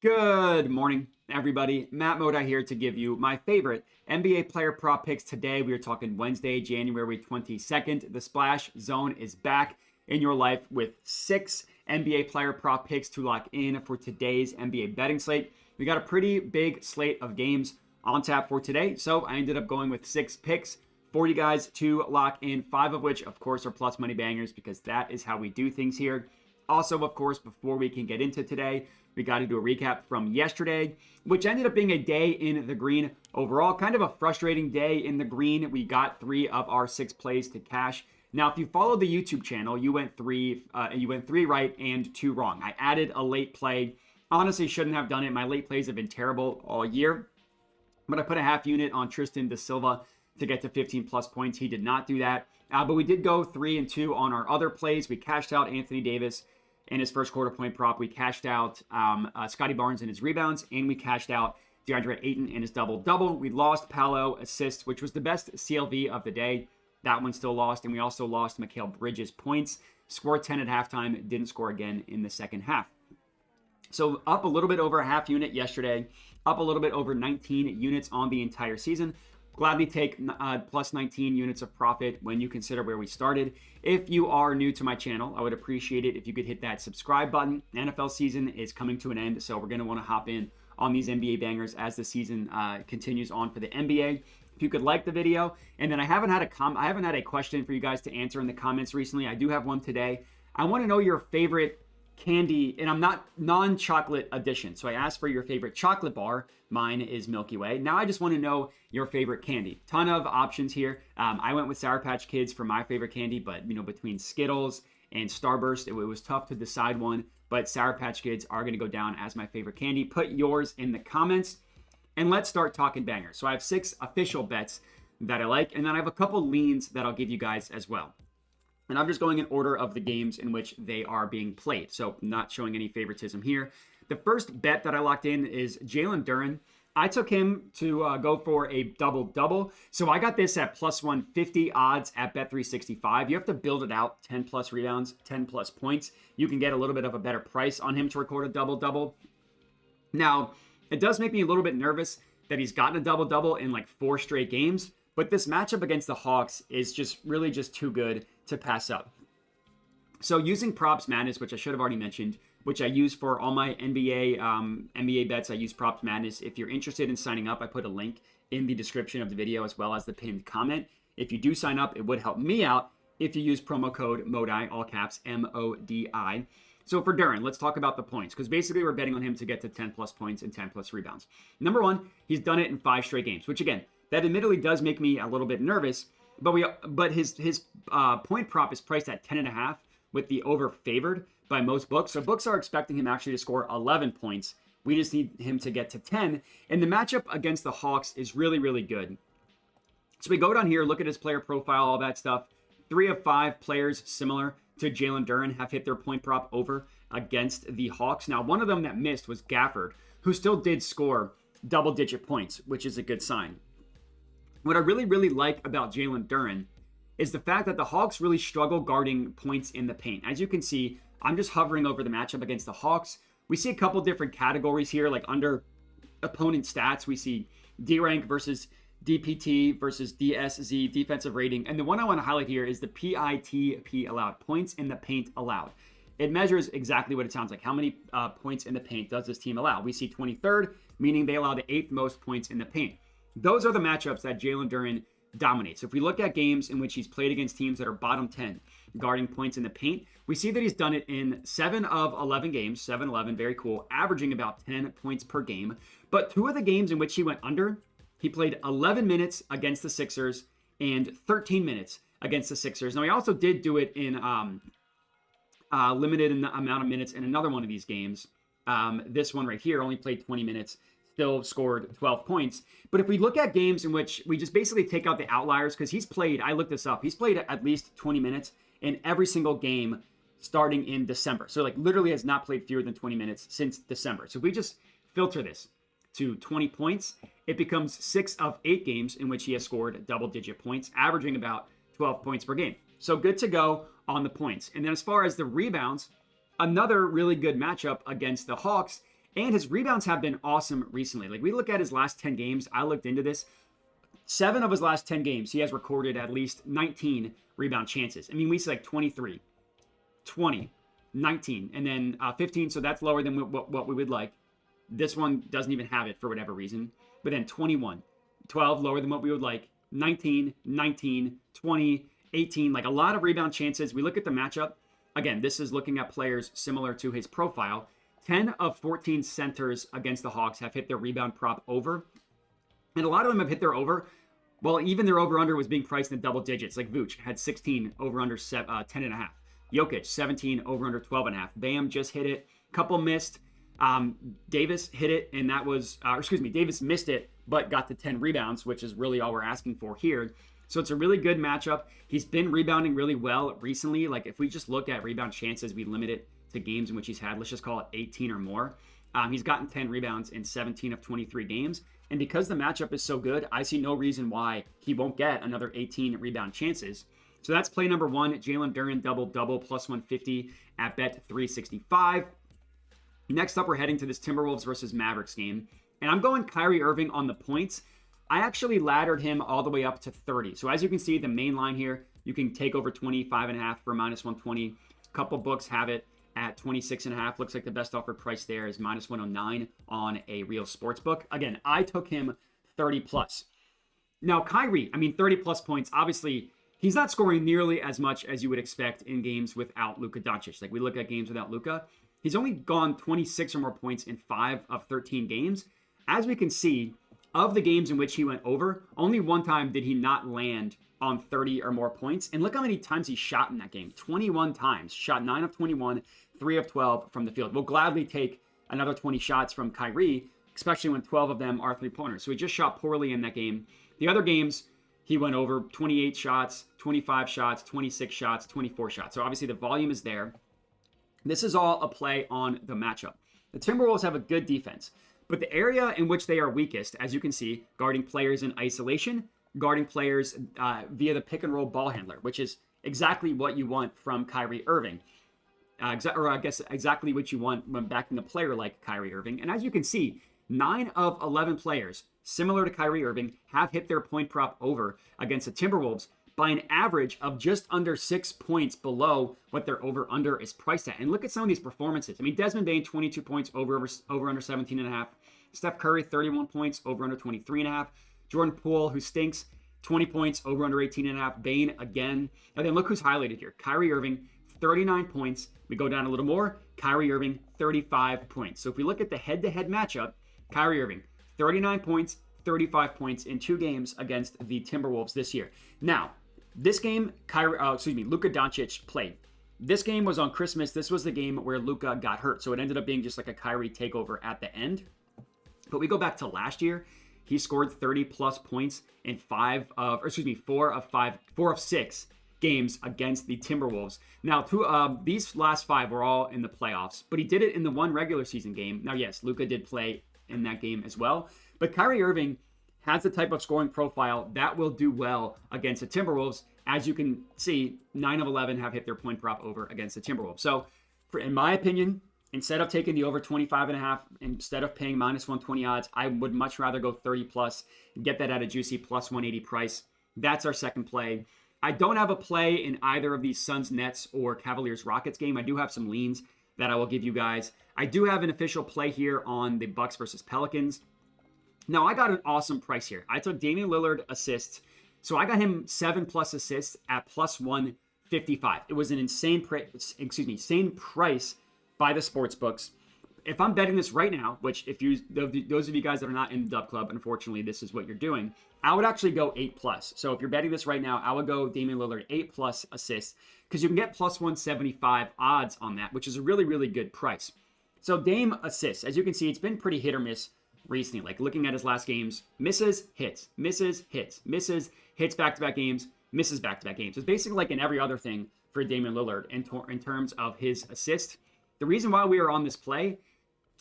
Good morning, everybody. Matt Moda here to give you my favorite NBA player prop picks today. We are talking Wednesday, January 22nd. The Splash Zone is back in your life with 6 NBA player prop picks to lock in for today's NBA betting slate. We got a pretty big slate of games on tap for today, so I ended up going with 6 picks for you guys to lock in, 5 of which, of course, are plus money bangers because that is how we do things here. Also, of course, before we can get into today, we got to do a recap from yesterday, which ended up being a day in the green overall. Kind of a frustrating day in the green. We got 3 of our 6 plays to cash. Now, if you followed the YouTube channel, you went three right and 2 wrong. I added a late play. Honestly, shouldn't have done it. My late plays have been terrible all year, but I put a half unit on Tristan da Silva to get to 15 plus points. He did not do that, but we did go 3 and 2 on our other plays. We cashed out Anthony Davis in his first quarter point prop. We cashed out Scotty Barnes in his rebounds, and we cashed out DeAndre Ayton in his double-double. We lost Paolo assists, which was the best CLV of the day. That one still lost, and we also lost Mikal Bridges points. Scored 10 at halftime, didn't score again in the second half. So up a little bit over a half unit yesterday, up a little bit over 19 units on the entire season. Gladly take plus 19 units of profit when you consider where we started. If you are new to my channel, I would appreciate it if you could hit that subscribe button. NFL season is coming to an end, so we're going to want to hop in on these NBA bangers as the season continues on for the NBA. If you could like the video, and then I haven't had a question for you guys to answer in the comments recently. I do have one today. I want to know your favorite candy, and I'm not non-chocolate edition. So I asked for your favorite chocolate bar. Mine is Milky Way. Now I just want to know your favorite candy. Ton of options here. I went with Sour Patch Kids for my favorite candy, but between Skittles and Starburst, it was tough to decide one. But Sour Patch Kids are going to go down as my favorite candy. Put yours in the comments, and let's start talking bangers. So I have 6 official bets that I like, and then I have a couple leans that I'll give you guys as well. And I'm just going in order of the games in which they are being played. So not showing any favoritism here. The first bet that I locked in is Jaylen Duren. I took him to go for a double-double. So I got this at plus 150 odds at Bet365. You have to build it out, 10 plus rebounds, 10 plus points. You can get a little bit of a better price on him to record a double-double. Now, it does make me a little bit nervous that he's gotten a double-double in like 4 straight games. But this matchup against the Hawks is just really too good to pass up. So using Props Madness, which I should have already mentioned, which I use for all my NBA bets, I use Props Madness. If you're interested in signing up, I put a link in the description of the video as well as the pinned comment. If you do sign up, it would help me out if you use promo code MODI, all caps, MODI. So for Duren, let's talk about the points, because basically we're betting on him to get to 10 plus points and 10 plus rebounds. Number one, he's done it in 5 straight games, which again, that admittedly does make me a little bit nervous, but his point prop is priced at 10.5 with the over favored by most books. So books are expecting him actually to score 11 points. We just need him to get to 10. And the matchup against the Hawks is really good. So we go down here, look at his player profile, all that stuff. 3 of 5 players similar to Jaylen Duren have hit their point prop over against the Hawks. Now, one of them that missed was Gafford, who still did score double-digit points, which is a good sign. What I really like about Jaylen Duren is the fact that the Hawks really struggle guarding points in the paint. As you can see, I'm just hovering over the matchup against the Hawks. We see a couple different categories here, like under opponent stats. We see D-rank versus DPT versus DSZ, defensive rating. And the one I want to highlight here is the PITP allowed, points in the paint allowed. It measures exactly what it sounds like. How many points in the paint does this team allow? We see 23rd, meaning they allow the 8th most points in the paint. Those are the matchups that Jaylen Duren dominates. If we look at games in which he's played against teams that are bottom 10 guarding points in the paint, we see that he's done it in 7 of 11 games, 7-11, very cool, averaging about 10 points per game. But 2 of the games in which he went under, he played 11 minutes against the Sixers and 13 minutes against the Sixers. Now, he also did do it in limited amount of minutes in another one of these games. This one right here only played 20 minutes. Still scored 12 points. But if we look at games in which we just basically take out the outliers, because he's played, I looked this up, he's played at least 20 minutes in every single game starting in December. So like literally has not played fewer than 20 minutes since December. So if we just filter this to 20 points, it becomes 6 of 8 games in which he has scored double-digit points, averaging about 12 points per game. So good to go on the points. And then as far as the rebounds, another really good matchup against the Hawks. And his rebounds have been awesome recently. Like, we look at his last 10 games. I looked into this. 7 of his last 10 games, he has recorded at least 19 rebound chances. I mean, we see like 23, 20, 19, and then 15. So that's lower than what we would like. This one doesn't even have it for whatever reason. But then 21, 12, lower than what we would like. 19, 19, 20, 18, like a lot of rebound chances. We look at the matchup. Again, this is looking at players similar to his profile. 10 of 14 centers against the Hawks have hit their rebound prop over. And a lot of them have hit their over. Well, even their over-under was being priced in double digits. Like Vooch had 16 over-under 10.5. Jokic, 17 over-under 12.5. Bam just hit it. Couple missed. Davis hit it, and that was, Davis missed it, but got to 10 rebounds, which is really all we're asking for here. So it's a really good matchup. He's been rebounding really well recently. Like, if we just look at rebound chances, we limit it to games in which he's had, let's just call it 18 or more. He's gotten 10 rebounds in 17 of 23 games. And because the matchup is so good, I see no reason why he won't get another 18 rebound chances. So that's play number 1, Jaylen Duren double-double plus 150 at bet 365. Next up, we're heading to this Timberwolves versus Mavericks game. And I'm going Kyrie Irving on the points. I actually laddered him all the way up to 30. So as you can see, the main line here, you can take over 25.5 for minus 120. A couple books have it at 26.5. Looks like the best offered price there is minus 109 on a real sports book. Again, I took him 30 plus. Now, Kyrie, 30 plus points. Obviously, he's not scoring nearly as much as you would expect in games without Luka Doncic. Like, we look at games without Luka. He's only gone 26 or more points in 5 of 13 games. As we can see, of the games in which he went over, only one time did he not land on 30 or more points. And look how many times he shot in that game. 21 times. Shot 9 of 21, 3 of 12 from the field. We'll gladly take another 20 shots from Kyrie, especially when 12 of them are three-pointers. So he just shot poorly in that game. The other games, he went over 28 shots, 25 shots, 26 shots, 24 shots. So obviously the volume is there. This is all a play on the matchup. The Timberwolves have a good defense, but the area in which they are weakest, as you can see, guarding players in isolation, guarding players via the pick and roll ball handler, which is exactly what you want from Kyrie Irving. Exactly what you want when backing a player like Kyrie Irving. And as you can see, 9 of 11 players, similar to Kyrie Irving, have hit their point prop over against the Timberwolves by an average of just under 6 points below what their over-under is priced at. And look at some of these performances. Desmond Bane, 22 points, over under 17.5. Steph Curry, 31 points, over under 23.5. Jordan Poole, who stinks, 20 points, over under 18.5. Bane again. And then look who's highlighted here. Kyrie Irving, 39 points. We go down a little more. Kyrie Irving, 35 points. So if we look at the head-to-head matchup, Kyrie Irving, 39 points, 35 points in 2 games against the Timberwolves this year. Now, this game, Luka Doncic played. This game was on Christmas. This was the game where Luka got hurt. So it ended up being just like a Kyrie takeover at the end. But we go back to last year. He scored 30 plus points in 4 of 6 games against the Timberwolves. Now, these last 5 were all in the playoffs, but he did it in the 1 regular season game. Now, yes, Luka did play in that game as well, but Kyrie Irving has the type of scoring profile that will do well against the Timberwolves. As you can see, 9 of 11 have hit their point prop over against the Timberwolves. So, in my opinion, instead of taking the over 25.5, instead of paying minus 120 odds, I would much rather go 30 plus and get that at a juicy plus 180 price. That's our second play. I don't have a play in either of these Suns Nets or Cavaliers Rockets game. I do have some leans that I will give you guys. I do have an official play here on the Bucks versus Pelicans. Now, I got an awesome price here. I took Damian Lillard assists. So I got him 7 plus assists at plus 155. It was an insane price by the sports books. If I'm betting this right now, which those of you guys that are not in the Dub Club, unfortunately, this is what you're doing, I would actually go 8 plus. So if you're betting this right now, I would go Damian Lillard 8 plus assists because you can get plus 175 odds on that, which is a really, really good price. So Dame assists, as you can see, it's been pretty hit or miss recently. Like looking at his last games, misses, hits, misses, hits, misses, hits back-to-back games, misses back-to-back games. It's basically like in every other thing for Damian Lillard in terms of his assist. The reason why we are on this play,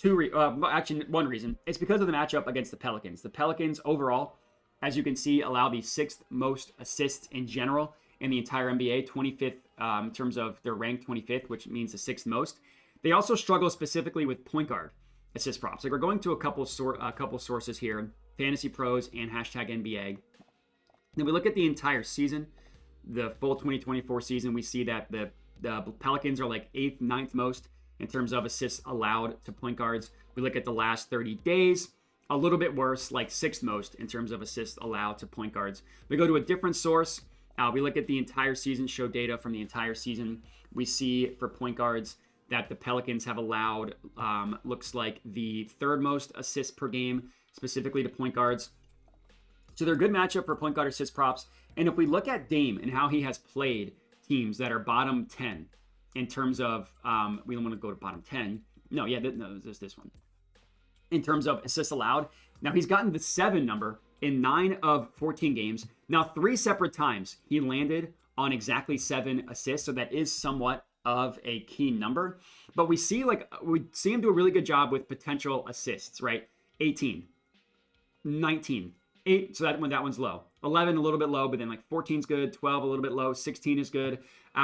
one reason, it's because of the matchup against the Pelicans. The Pelicans overall, as you can see, allow the 6th most assists in general in the entire NBA, 25th in terms of their rank 25th, which means the 6th most. They also struggle specifically with point guard. assist props. Like we're going to a couple sources here, Fantasy Pros and hashtag NBA. Then we look at the entire season, the full 2024 season. We see that the Pelicans are like 8th, 9th most in terms of assists allowed to point guards. We look at the last 30 days, a little bit worse, like 6th most in terms of assists allowed to point guards. We go to a different source. We look at the entire season, show data from the entire season. We see for point guards that the Pelicans have allowed, looks like the 3rd most assists per game, specifically to point guards. So they're a good matchup for point guard assist props. And if we look at Dame and how he has played teams that are bottom 10 in terms of, we don't want to go to bottom 10. No, there's this one. In terms of assists allowed. Now he's gotten the 7 number in 9 of 14 games. Now 3 separate times he landed on exactly 7 assists. So that is somewhat of a key number. But we see him do a really good job with potential assists, right? 18, 19, 8, so that one's low. 11 a little bit low, but then like 14 is good, 12 a little bit low, 16 is good.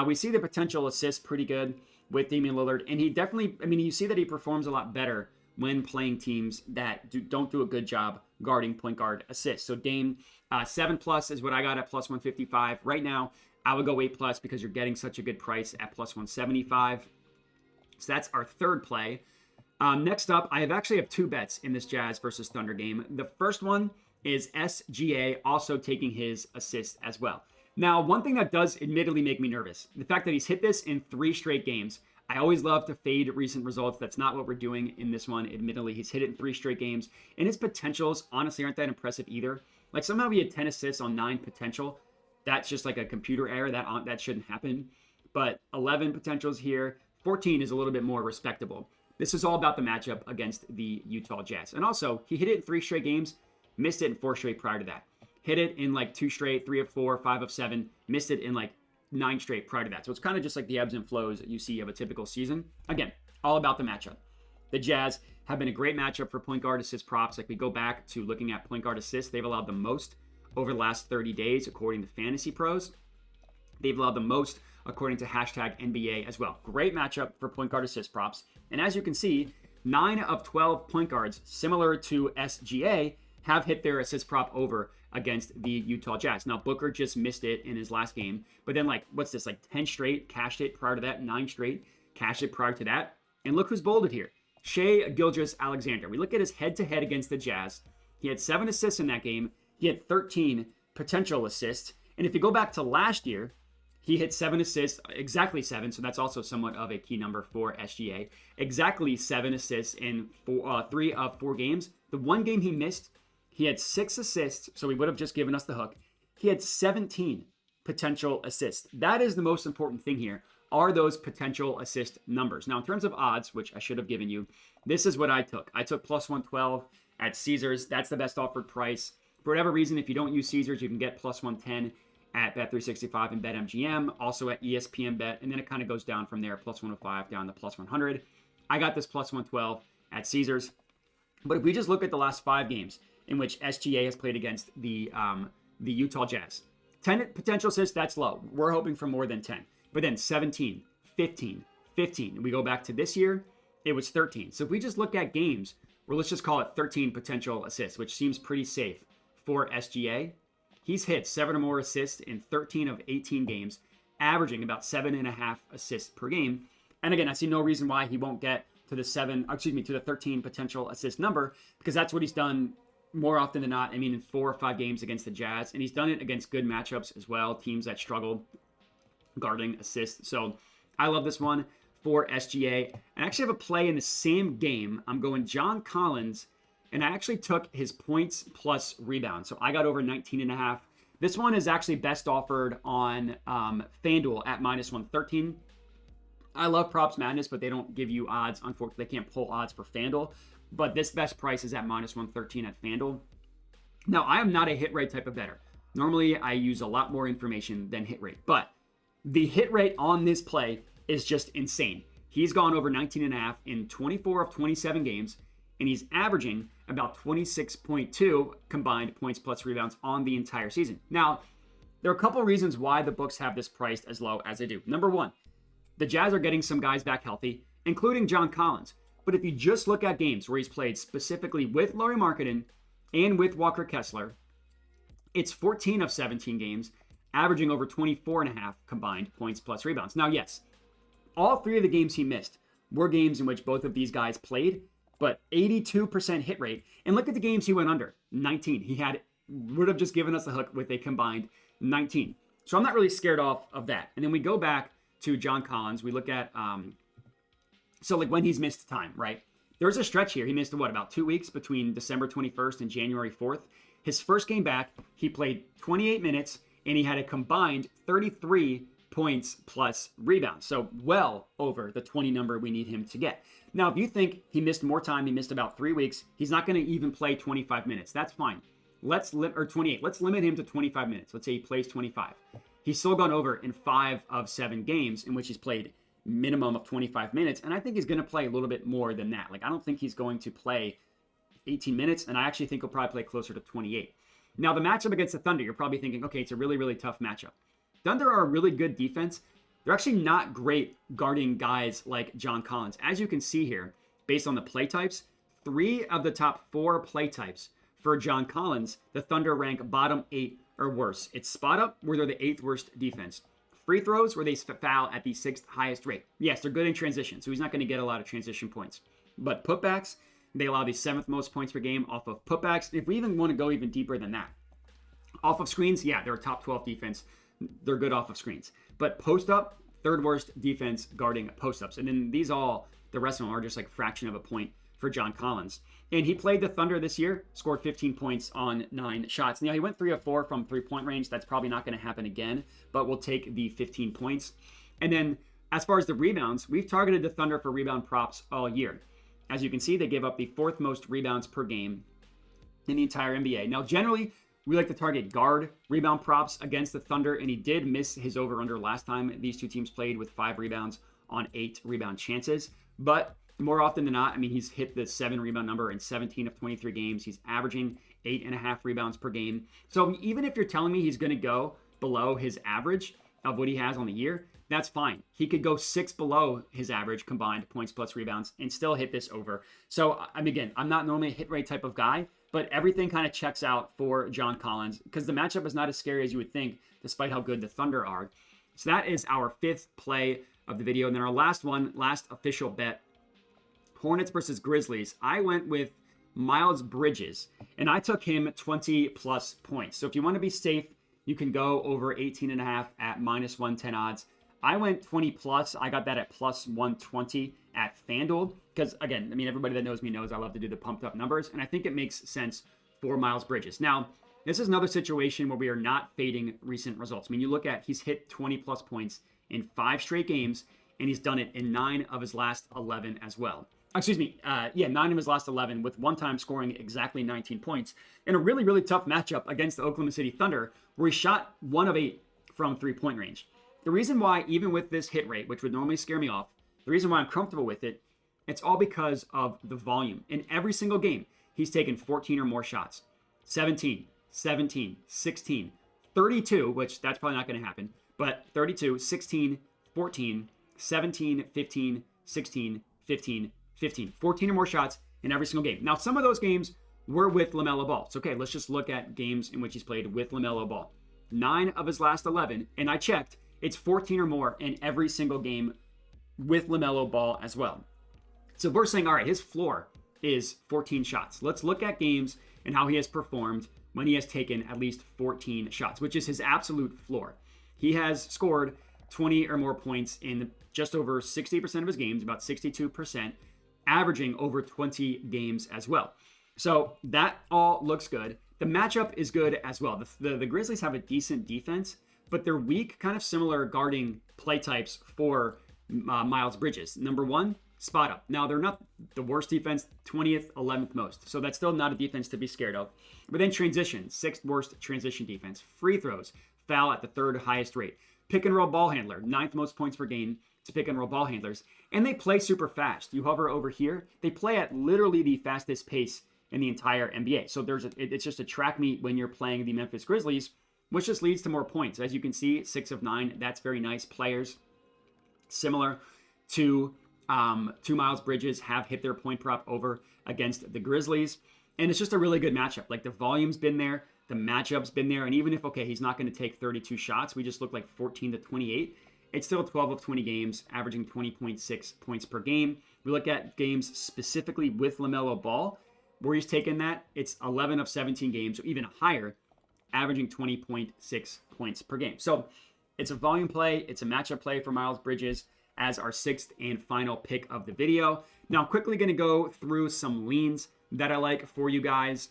We see the potential assists pretty good with Damian Lillard, and he definitely, you see that he performs a lot better when playing teams that don't do a good job guarding point guard assists. So Dame, 7+ is what I got at plus 155. Right now, I would go 8+ because you're getting such a good price at plus 175. So that's our 3rd play. Next up, I actually have 2 bets in this Jazz versus Thunder game. The first one is SGA also taking his assist as well. Now, one thing that does admittedly make me nervous, the fact that he's hit this in 3 straight games. I always love to fade recent results. That's not what we're doing in this one. Admittedly, he's hit it in 3 straight games. And his potentials, honestly, aren't that impressive either. Like somehow he had 10 assists on 9 potential. That's just like a computer error. That shouldn't happen. But 11 potentials here. 14 is a little bit more respectable. This is all about the matchup against the Utah Jazz. And also, he hit it in 3 straight games. Missed it in 4 straight prior to that. Hit it in like 2 straight, 3 of 4, 5 of 7. Missed it in like 9 straight prior to that. So it's kind of just like the ebbs and flows that you see of a typical season. Again, all about the matchup. The Jazz have been a great matchup for point guard assist props. Like we go back to looking at point guard assists, they've allowed the most over the last 30 days, according to Fantasy Pros. They've allowed the most according to hashtag NBA as well. Great matchup for point guard assist props. And as you can see, 9 of 12 point guards, similar to SGA, have hit their assist prop over against the Utah Jazz. Now, Booker just missed it in his last game. But then, 10 straight, cashed it prior to that, 9 straight, cashed it prior to that. And look who's bolded here. Shai Gilgeous-Alexander. We look at his head-to-head against the Jazz. He had 7 assists in that game. He had 13 potential assists. And if you go back to last year, he hit 7 assists, exactly 7. So that's also somewhat of a key number for SGA. Exactly 7 assists in 3 of 4 games. The one game he missed, he had 6 assists, so he would have just given us the hook. He had 17 potential assists. That is the most important thing here, are those potential assist numbers. Now, in terms of odds, which I should have given you, this is what I took. I took plus 112 at Caesars. That's the best offered price. For whatever reason, if you don't use Caesars, you can get plus 110 at Bet365 and BetMGM, also at ESPN Bet, and then it kind of goes down from there, plus 105 down to plus 100. I got this plus 112 at Caesars. But if we just look at the last 5 games, in which SGA has played against the Utah Jazz. 10 potential assists, that's low. We're hoping for more than 10. But then 17, 15, 15. And we go back to this year, it was 13. So if we just look at games, or let's just call it 13 potential assists, which seems pretty safe for SGA. He's hit 7 or more assists in 13 of 18 games, averaging about 7.5 assists per game. And again, I see no reason why he won't get to the 13 potential assist number, because that's what he's done more often than not. In 4 or 5 games against the Jazz. And he's done it against good matchups as well, teams that struggled guarding assists. So I love this one for SGA. And I actually have a play in the same game. I'm going John Collins, and I actually took his points plus rebound. So I got over 19.5. This one is actually best offered on FanDuel at minus 113. I love Props Madness, but they don't give you odds. Unfortunately, they can't pull odds for FanDuel. But this best price is at minus 113 at FanDuel. Now, I am not a hit rate type of bettor. Normally, I use a lot more information than hit rate. But the hit rate on this play is just insane. He's gone over 19.5 in 24 of 27 games, and he's averaging about 26.2 combined points plus rebounds on the entire season. Now, there are a couple reasons why the books have this priced as low as they do. Number one, the Jazz are getting some guys back healthy, including John Collins. But if you just look at games where he's played specifically with Lauri Markkanen and with Walker Kessler, it's 14 of 17 games, averaging over 24.5 combined points plus rebounds. Now, yes, all 3 of the games he missed were games in which both of these guys played, but 82% hit rate. And look at the games he went under, 19. He would have just given us a hook with a combined 19. So I'm not really scared off of that. And then we go back to John Collins. We look at, so like when he's missed time, right? There's a stretch here. He missed, about 2 weeks between December 21st and January 4th. His first game back, he played 28 minutes, and he had a combined 33 points plus rebounds. So well over the 20 number we need him to get. Now, if you think he missed more time, he missed about 3 weeks, he's not going to even play 25 minutes. That's fine. Or 28. Let's limit him to 25 minutes. Let's say he plays 25. He's still gone over in 5 of 7 games in which he's played minimum of 25 minutes. And I think he's going to play a little bit more than that. Like, I don't think he's going to play 18 minutes. And I actually think he'll probably play closer to 28. Now, the matchup against the Thunder, you're probably thinking, okay, it's a really, really tough matchup. Thunder are a really good defense. They're actually not great guarding guys like John Collins. As you can see here, based on the play types, 3 of the top 4 play types for John Collins, the Thunder rank bottom 8 or worse. It's spot up, where they're the 8th worst defense. Free throws, where they foul at the 6th highest rate. Yes, they're good in transition, so he's not going to get a lot of transition points. But putbacks, they allow the 7th most points per game off of putbacks. If we even want to go even deeper than that, off of screens, yeah, they're a top 12 defense. They're good off of screens. But post up, 3rd worst defense guarding post ups. And then the rest of them are just like fraction of a point for John Collins. And he played the Thunder this year, scored 15 points on 9 shots. Now, he went 3 of 4 from 3-point range. That's probably not going to happen again, but we'll take the 15 points. And then as far as the rebounds, we've targeted the Thunder for rebound props all year. As you can see, they gave up the 4th most rebounds per game in the entire NBA. Now, generally, we like to target guard rebound props against the Thunder, and he did miss his over-under last time these two teams played with 5 rebounds on 8 rebound chances. But more often than not, I mean, he's hit the 7 rebound number in 17 of 23 games. He's averaging 8.5 rebounds per game. So even if you're telling me he's going to go below his average of what he has on the year, that's fine. He could go 6 below his average combined points plus rebounds and still hit this over. So, again, I'm not normally a hit rate type of guy, but everything kind of checks out for John Collins because the matchup is not as scary as you would think, despite how good the Thunder are. So that is our 5th play of the video. And then our last official bet, Hornets versus Grizzlies. I went with Miles Bridges, and I took him 20 plus points. So if you want to be safe, you can go over 18.5 at minus 110 odds. I went 20 plus. I got that at plus 120 at FanDuel because, again, I mean, everybody that knows me knows I love to do the pumped up numbers, and I think it makes sense for Miles Bridges. Now, this is another situation where we are not fading recent results. I mean, you look at he's hit 20 plus points in 5 straight games, and he's done it in 9 of his last 11 as well. 9 of his last 11, with one time scoring exactly 19 points in a really, really tough matchup against the Oklahoma City Thunder, where he shot 1 of 8 from 3-point range. The reason why, even with this hit rate, which would normally scare me off, the reason why I'm comfortable with it, it's all because of the volume. In every single game, he's taken 14 or more shots. 17, 17, 16, 32, which that's probably not going to happen, but 32, 16, 14, 17, 15, 16, 15, 15. 14 or more shots in every single game. Now, some of those games were with LaMelo Ball. So, okay, let's just look at games in which he's played with LaMelo Ball. 9 of his last 11, and I checked, it's 14 or more in every single game with LaMelo Ball as well. So we're saying, all right, his floor is 14 shots. Let's look at games and how he has performed when he has taken at least 14 shots, which is his absolute floor. He has scored 20 or more points in just over 60% of his games, about 62%, averaging over 20 games as well. So that all looks good. The matchup is good as well. The Grizzlies have a decent defense, but they're weak, kind of similar guarding play types for Miles Bridges. Number 1, spot up. Now, they're not the worst defense, 20th, 11th most. So that's still not a defense to be scared of. But then transition, 6th worst transition defense. Free throws, foul at the 3rd highest rate. Pick and roll ball handler, 9th most points per game to pick and roll ball handlers. And they play super fast. You hover over here, they play at literally the fastest pace in the entire NBA. So it's just a track meet when you're playing the Memphis Grizzlies, which just leads to more points. As you can see, 6 of 9, that's very nice. Players similar to Two Miles Bridges have hit their point prop over against the Grizzlies. And it's just a really good matchup. Like the volume's been there, the matchup's been there. And even if, okay, he's not going to take 32 shots, we just look like 14 to 28. It's still 12 of 20 games, averaging 20.6 points per game. We look at games specifically with LaMelo Ball, where he's taken that. It's 11 of 17 games, or even higher, averaging 20.6 points per game. So it's a volume play. It's a matchup play for Miles Bridges as our sixth and final pick of the video. Now, I'm quickly going to go through some leans that I like for you guys.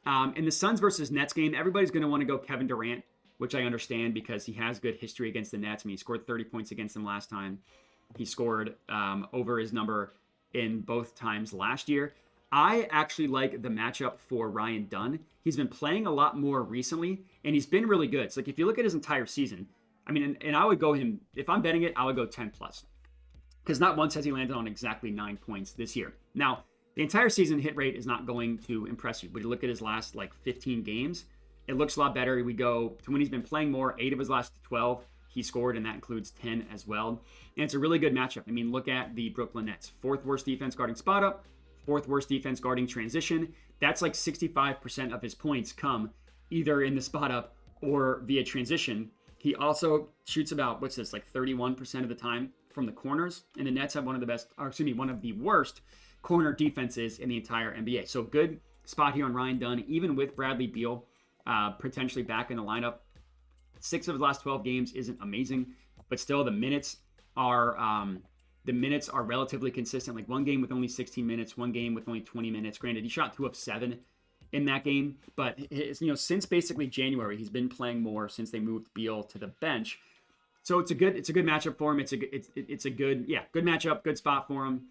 In the Suns versus Nets game, everybody's going to want to go Kevin Durant, which I understand because he has good history against the Nets. I mean, he scored 30 points against them last time. He scored over his number in both times last year. I actually like the matchup for Ryan Dunn. He's been playing a lot more recently, and he's been really good. So like if you look at his entire season, I mean, and I would go him, if I'm betting it, I would go 10 plus. Because not once has he landed on exactly 9 points this year. Now, the entire season hit rate is not going to impress you. But you look at his last like 15 games, it looks a lot better. We go to when he's been playing more, 8 of his last 12, he scored, and that includes 10 as well. And it's a really good matchup. I mean, look at the Brooklyn Nets. 4th worst defense guarding spot up, 4th worst defense guarding transition. That's like 65% of his points come either in the spot up or via transition. He also shoots about, what's this, like 31% of the time from the corners. And the Nets have one of the worst corner defenses in the entire NBA. So good spot here on Ryan Dunn, even with Bradley Beal potentially back in the lineup. 6 of his last 12 games isn't amazing, but still the minutes are relatively consistent. Like one game with only 16 minutes, one game with only 20 minutes. Granted, he shot 2 of 7 in that game, but since basically January, he's been playing more since they moved Beal to the bench. So it's a good matchup for him. It's a good matchup, good spot for him.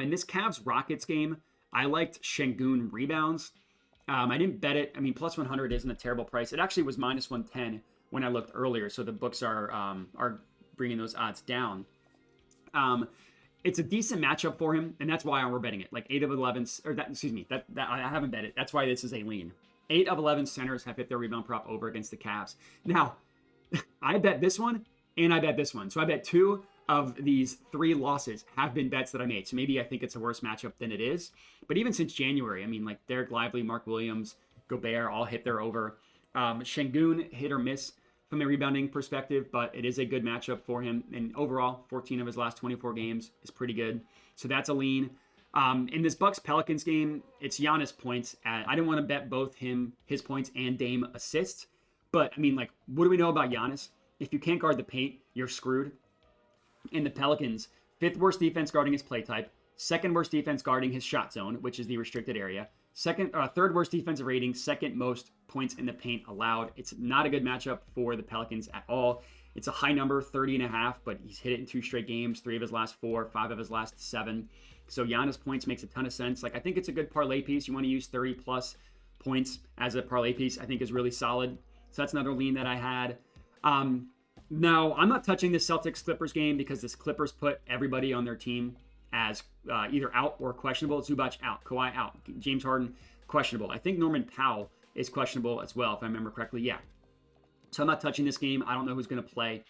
In this Cavs Rockets game, I liked Şengün rebounds. I didn't bet it. I mean, plus 100 isn't a terrible price. It actually was minus 110 when I looked earlier, so the books are bringing those odds down. It's a decent matchup for him, and that's why we're betting it. Like 8 of 11, or that, excuse me, that I haven't bet it. That's why this is a lean. 8 of 11 centers have hit their rebound prop over against the Cavs. Now, I bet this one, and I bet this one. So I bet 2 of these 3 losses have been bets that I made. So maybe I think it's a worse matchup than it is. But even since January, I mean, like Derek Lively, Mark Williams, Gobert all hit their over. Şengün hit or miss from a rebounding perspective, but it is a good matchup for him. And overall, 14 of his last 24 games is pretty good. So that's a lean. In this Bucks-Pelicans game, it's Giannis points. I didn't want to bet both his points and Dame assists. But, I mean, like, what do we know about Giannis? If you can't guard the paint, you're screwed. In the Pelicans, 5th worst defense guarding his play type, 2nd worst defense guarding his shot zone, which is the restricted area, 3rd worst defensive rating, 2nd most points in the paint allowed. It's not a good matchup for the Pelicans at all. It's a high number, 30.5, but he's hit it in 2 straight games, 3 of his last 4, 5 of his last 7. So Giannis points makes a ton of sense. Like, I think it's a good parlay piece. You want to use 30 plus points as a parlay piece, I think is really solid. So that's another lean that I had. Now, I'm not touching this Celtics-Clippers game because this Clippers put everybody on their team as either out or questionable. Zubac out, Kawhi out, James Harden questionable. I think Norman Powell is questionable as well, if I remember correctly. Yeah. So I'm not touching this game. I don't know who's going to play.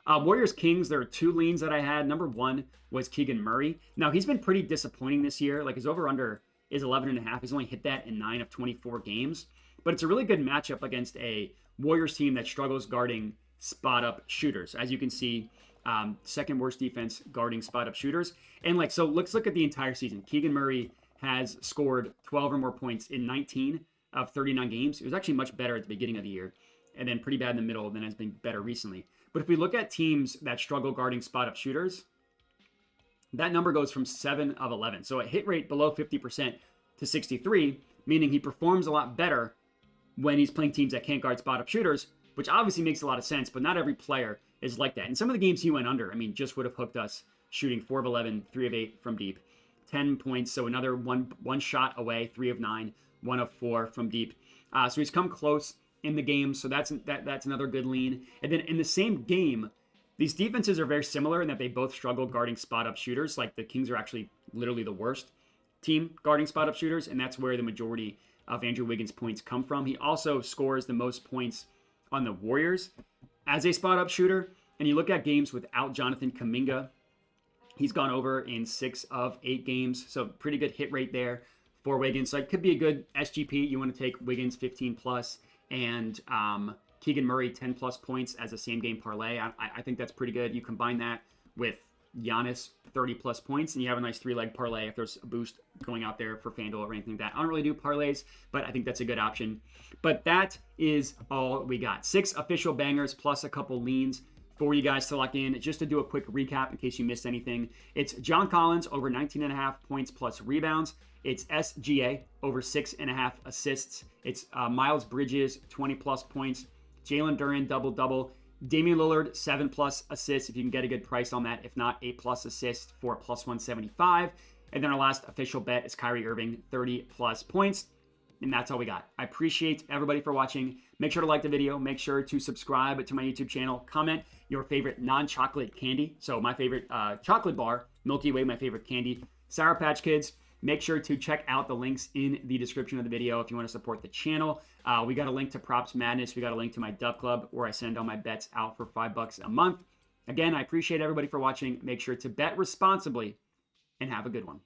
Warriors-Kings, there are 2 leans that I had. Number 1 was Keegan Murray. Now, he's been pretty disappointing this year. Like, his over-under is 11.5. He's only hit that in 9 of 24 games. But it's a really good matchup against a Warriors team that struggles guarding spot-up shooters. As you can see, 2nd worst defense guarding spot-up shooters. And, like, so let's look at the entire season. Keegan Murray has scored 12 or more points in 19 of 39 games. It was actually much better at the beginning of the year, and then pretty bad in the middle, then has been better recently. But if we look at teams that struggle guarding spot-up shooters, that number goes from 7 of 11. So a hit rate below 50% to 63, meaning he performs a lot better when he's playing teams that can't guard spot-up shooters, which obviously makes a lot of sense, but not every player is like that. And some of the games he went under, I mean, just would have hooked us shooting 4 of 11, 3 of 8 from deep, 10 points. So another one shot away, 3 of 9, 1 of 4 from deep. So he's come close in the game. So that's another good lean. And then in the same game, these defenses are very similar in that they both struggle guarding spot-up shooters. Like the Kings are actually literally the worst team guarding spot-up shooters, and that's where the majority of Andrew Wiggins' points come from. He also scores the most points on the Warriors as a spot-up shooter. And you look at games without Jonathan Kuminga, He's gone over in 6 of 8 games, so pretty good hit rate there for Wiggins. So it could be a good SGP. You want to take Wiggins 15 plus and Keegan Murray 10 plus points as a same game parlay. I think that's pretty good. You combine that with Giannis 30 plus points and you have a nice 3-leg parlay if there's a boost going out there for FanDuel or anything like that. I don't really do parlays, but I think that's a good option. But that is all we got. 6 official bangers plus a couple leans for you guys to lock in. Just to do a quick recap in case you missed anything. It's John Collins over 19.5 points plus rebounds. It's SGA over 6.5 assists. It's Miles Bridges 20 plus points. Jaylen Duren double-double. Damian Lillard 7 plus assists if you can get a good price on that. If not, 8 plus assists for plus 175. And then our last official bet is Kyrie Irving 30 plus points. And that's all we got. I appreciate everybody for watching. Make sure to like the video. Make sure to subscribe to my YouTube channel. Comment your favorite non-chocolate candy. So my favorite chocolate bar, Milky Way, my favorite candy. Sour Patch Kids. Make sure to check out the links in the description of the video if you want to support the channel. We got a link to Props Madness. We got a link to my Dub Club where I send all my bets out for $5 a month. Again, I appreciate everybody for watching. Make sure to bet responsibly and have a good one.